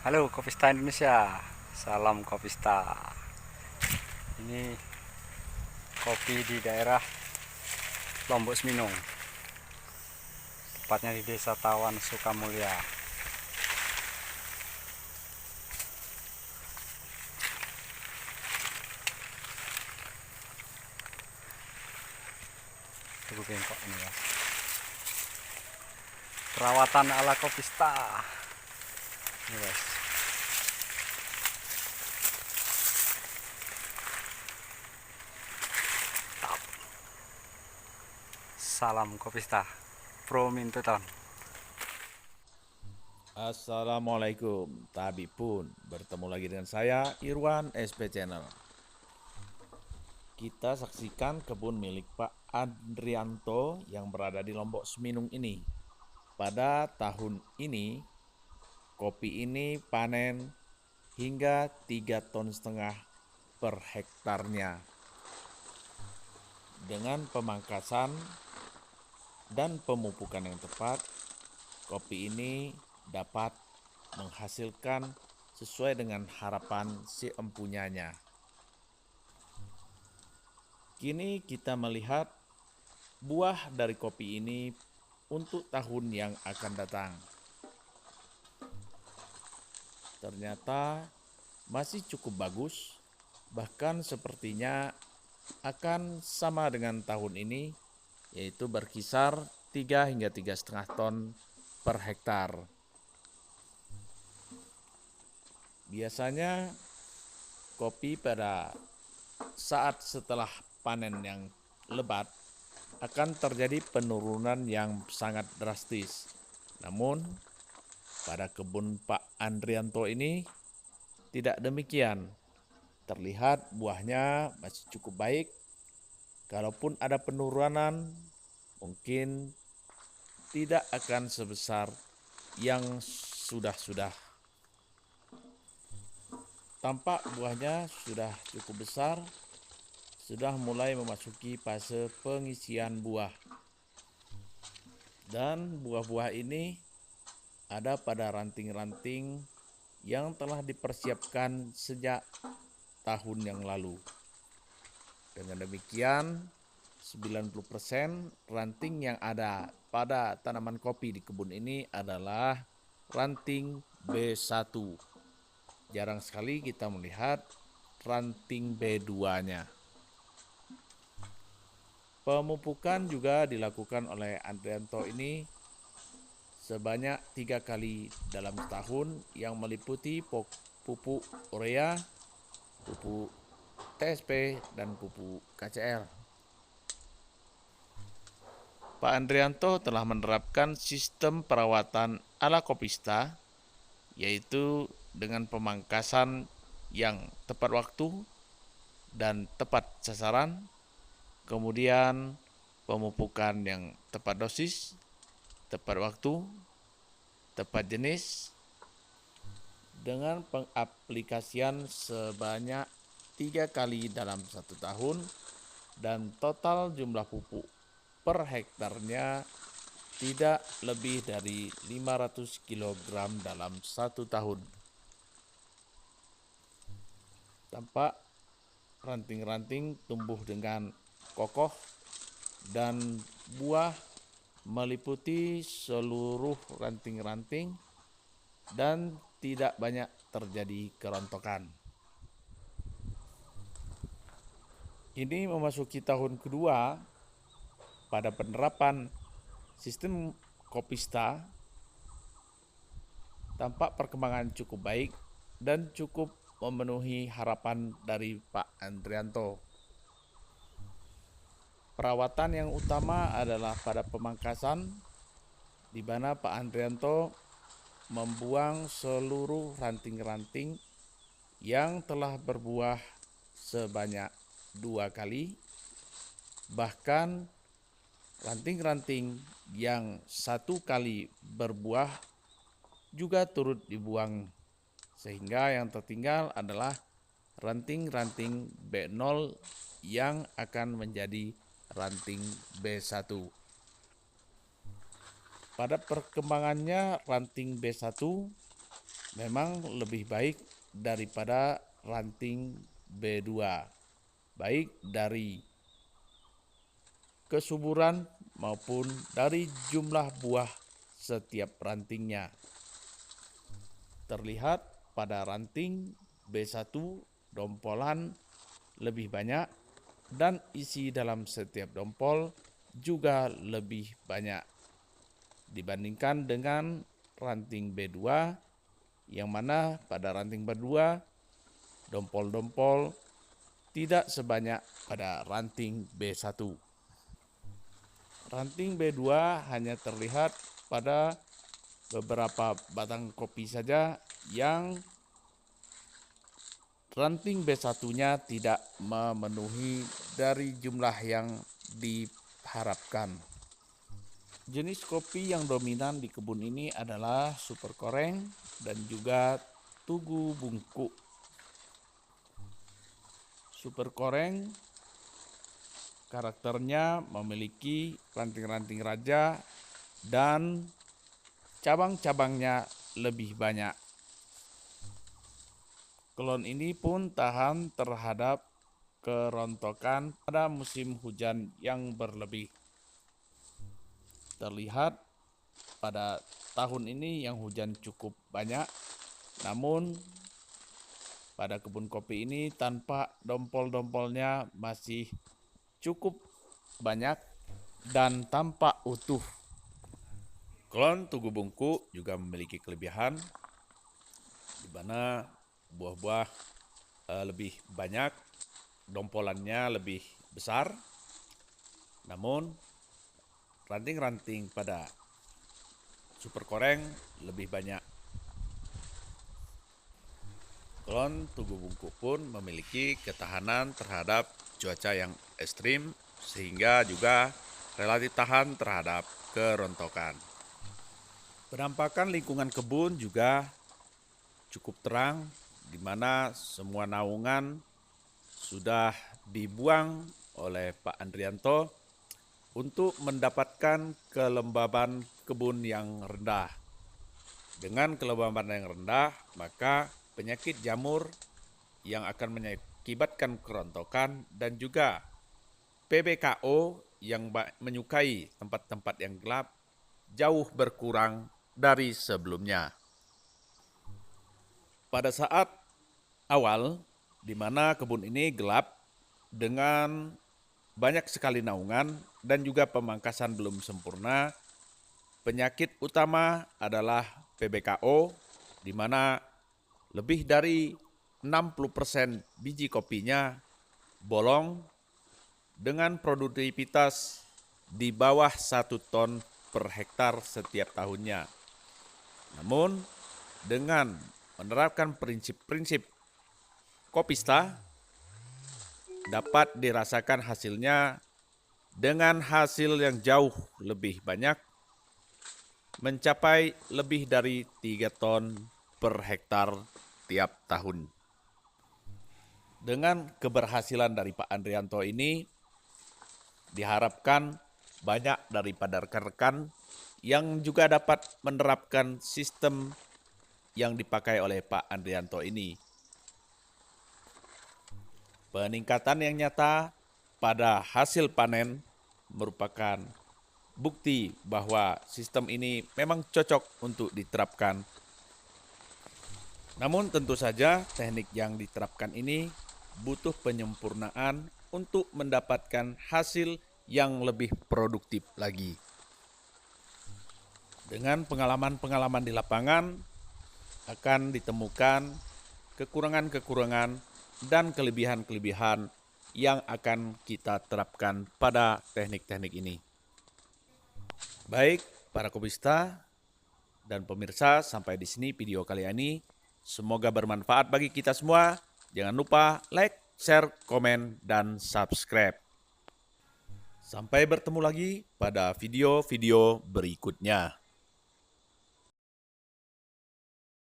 Halo Kopista Indonesia, salam Kopista. Ini kopi di daerah Lombok Seminung, tepatnya di Desa Tawan Sukamulya. Tunggu bengkok ini ya. Perawatan ala Kopista. Ini guys. Tap. Salam Kopista. Pro Mintuton. Assalamualaikum, Tabi pun bertemu lagi dengan saya Irwan SP Channel. Kita saksikan kebun milik Pak Andrianto yang berada di Lombok Seminung ini. Pada tahun ini, kopi ini panen hingga 3,5 ton per hektarnya. Dengan pemangkasan dan pemupukan yang tepat, kopi ini dapat menghasilkan sesuai dengan harapan si empunyanya. Kini kita melihat buah dari kopi ini untuk tahun yang akan datang. Ternyata masih cukup bagus, bahkan sepertinya akan sama dengan tahun ini, yaitu berkisar 3 hingga 3,5 ton per hektar. Biasanya kopi pada saat setelah panen yang lebat akan terjadi penurunan yang sangat drastis. Namun pada kebun Pak Andrianto ini tidak demikian. Terlihat buahnya masih cukup baik. Kalaupun ada penurunan, mungkin tidak akan sebesar yang sudah-sudah. Tampak buahnya sudah cukup besar, sudah mulai memasuki fase pengisian buah. Dan buah-buah ini ada pada ranting-ranting yang telah dipersiapkan sejak tahun yang lalu. Dengan demikian, 90% ranting yang ada pada tanaman kopi di kebun ini adalah ranting B1. Jarang sekali kita melihat ranting B2-nya. Pemupukan juga dilakukan oleh Andrianto ini sebanyak 3 kali dalam setahun yang meliputi pupuk urea, pupuk TSP, dan pupuk KCL. Pak Andrianto telah menerapkan sistem perawatan ala Kopista, yaitu dengan pemangkasan yang tepat waktu dan tepat sasaran, kemudian pemupukan yang tepat dosis, tepat waktu, tepat jenis, dengan pengaplikasian sebanyak 3 kali dalam 1 tahun, dan total jumlah pupuk per hektarnya tidak lebih dari 500 kg dalam 1 tahun. Tampak ranting-ranting tumbuh dengan kokoh dan buah meliputi seluruh ranting-ranting dan tidak banyak terjadi kerontokan. Ini memasuki tahun kedua pada penerapan sistem Kopista. Tampak perkembangan cukup baik dan cukup memenuhi harapan dari Pak Andrianto. Perawatan yang utama adalah pada pemangkasan, di mana Pak Andrianto membuang seluruh ranting-ranting yang telah berbuah sebanyak 2 kali, bahkan ranting-ranting yang 1 kali berbuah juga turut dibuang, sehingga yang tertinggal adalah ranting-ranting B0 yang akan menjadi ranting B1. Pada perkembangannya, ranting B1 memang lebih baik daripada ranting B2, baik dari kesuburan maupun dari jumlah buah setiap rantingnya. Terlihat pada ranting B1 dompolan lebih banyak dan isi dalam setiap dompol juga lebih banyak dibandingkan dengan ranting B2, yang mana pada ranting B2 dompol-dompol tidak sebanyak pada ranting B1. Ranting B2 hanya terlihat pada beberapa batang kopi saja yang ranting B1-nya tidak memenuhi dari jumlah yang diharapkan. Jenis kopi yang dominan di kebun ini adalah Super Koreng dan juga Tugu Bungkuk. Super Koreng karakternya memiliki ranting-ranting raja dan cabang-cabangnya lebih banyak. Klon ini pun tahan terhadap kerontokan pada musim hujan yang berlebih. Terlihat pada tahun ini yang hujan cukup banyak, namun pada kebun kopi ini tanpa dompol-dompolnya masih cukup banyak dan tampak utuh. Klon Tugu Bungkuk juga memiliki kelebihan di mana buah-buah lebih banyak, dompolannya lebih besar, namun ranting-ranting pada Super Koreng lebih banyak. Klon Tugu Bungkuk pun memiliki ketahanan terhadap cuaca yang ekstrim sehingga juga relatif tahan terhadap kerontokan. Penampakan lingkungan kebun juga cukup terang, di mana semua naungan sudah dibuang oleh Pak Andrianto untuk mendapatkan kelembaban kebun yang rendah. Dengan kelembaban yang rendah, maka penyakit jamur yang akan mengakibatkan kerontokan dan juga PBKO yang menyukai tempat-tempat yang gelap jauh berkurang dari sebelumnya. Pada saat awal, di mana kebun ini gelap dengan banyak sekali naungan dan juga pemangkasan belum sempurna, penyakit utama adalah PBKO, di mana lebih dari 60% biji kopinya bolong dengan produktivitas di bawah 1 ton per hektar setiap tahunnya. Namun, dengan menerapkan prinsip-prinsip Kopista, dapat dirasakan hasilnya dengan hasil yang jauh lebih banyak, mencapai lebih dari 3 ton per hektar tiap tahun. Dengan keberhasilan dari Pak Andrianto ini, diharapkan banyak daripada rekan-rekan yang juga dapat menerapkan sistem yang dipakai oleh Pak Andrianto ini. Peningkatan yang nyata pada hasil panen merupakan bukti bahwa sistem ini memang cocok untuk diterapkan. Namun tentu saja teknik yang diterapkan ini butuh penyempurnaan untuk mendapatkan hasil yang lebih produktif lagi. Dengan pengalaman-pengalaman di lapangan akan ditemukan kekurangan-kekurangan dan kelebihan-kelebihan yang akan kita terapkan pada teknik-teknik ini. Baik, para Kopista dan pemirsa, sampai di sini video kali ini. Semoga bermanfaat bagi kita semua. Jangan lupa like, share, komen, dan subscribe. Sampai bertemu lagi pada video-video berikutnya.